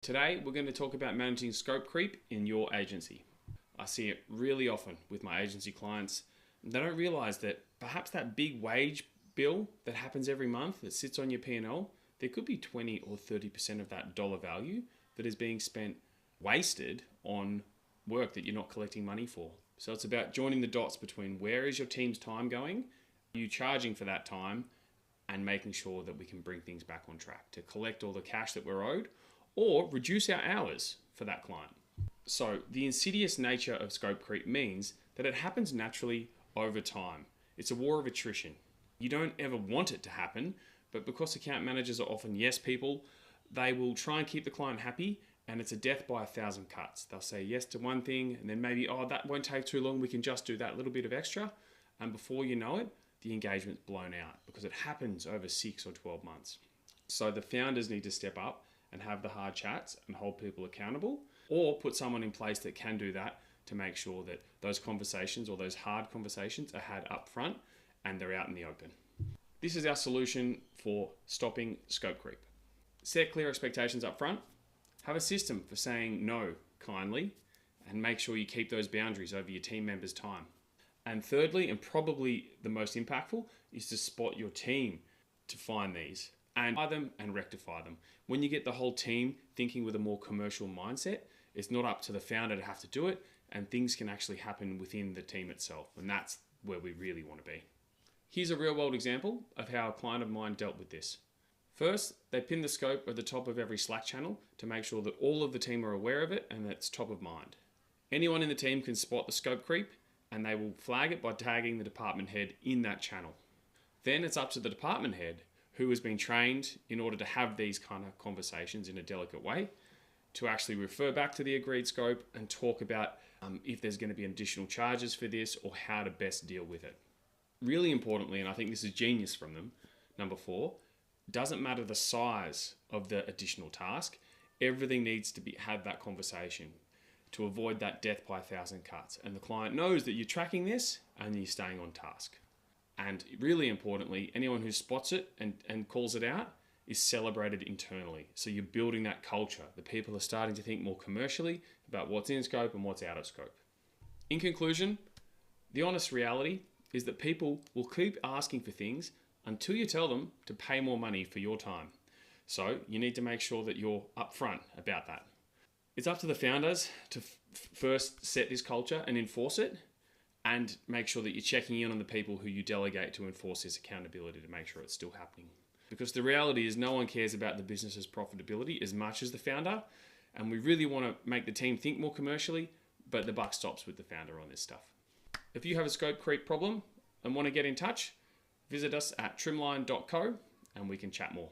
Today, we're going to talk about managing scope creep in your agency. I see it really often with my agency clients. They don't realize that perhaps that big wage bill that happens every month that sits on your P&L, there could be 20 or 30% of that dollar value that is being spent wasted on work that you're not collecting money for. So it's about joining the dots between where is your team's time going, you charging for that time, and making sure that we can bring things back on track to collect all the cash that we're owed or reduce our hours for that client. So the insidious nature of scope creep means that it happens naturally over time. It's a war of attrition. You don't ever want it to happen, but because account managers are often yes people, they will try and keep the client happy, and it's a death by 1,000 cuts. They'll say yes to one thing and then maybe, oh, that won't take too long, we can just do that little bit of extra. And before you know it, the engagement's blown out because it happens over 6 or 12 months. So the founders need to step up and have the hard chats and hold people accountable, or put someone in place that can do that to make sure that those conversations or those hard conversations are had up front and they're out in the open. This is our solution for stopping scope creep. Set clear expectations up front. Have a system for saying no kindly, and make sure you keep those boundaries over your team members' time. And thirdly, and probably the most impactful, is to spot your team to find these and buy them and rectify them. When you get the whole team thinking with a more commercial mindset, it's not up to the founder to have to do it, and things can actually happen within the team itself. And that's where we really want to be. Here's a real world example of how a client of mine dealt with this. First, they pinned the scope at the top of every Slack channel to make sure that all of the team are aware of it and that it's top of mind. Anyone in the team can spot the scope creep, and they will flag it by tagging the department head in that channel. Then it's up to the department head, who has been trained in order to have these kind of conversations in a delicate way, to actually refer back to the agreed scope and talk about if there's going to be additional charges for this or how to best deal with it. Really importantly, and I think this is genius from them, number 4, doesn't matter the size of the additional task, everything needs to have that conversation to avoid that death by 1,000 cuts. And the client knows that you're tracking this and you're staying on task. And really importantly, anyone who spots it and calls it out is celebrated internally. So you're building that culture. The people are starting to think more commercially about what's in scope and what's out of scope. In conclusion, the honest reality is that people will keep asking for things until you tell them to pay more money for your time. So you need to make sure that you're upfront about that. It's up to the founders to first set this culture and enforce it, and make sure that you're checking in on the people who you delegate to enforce this accountability to make sure it's still happening. Because the reality is no one cares about the business's profitability as much as the founder, and we really want to make the team think more commercially, but the buck stops with the founder on this stuff. If you have a scope creep problem and want to get in touch, visit us at trimline.co and we can chat more.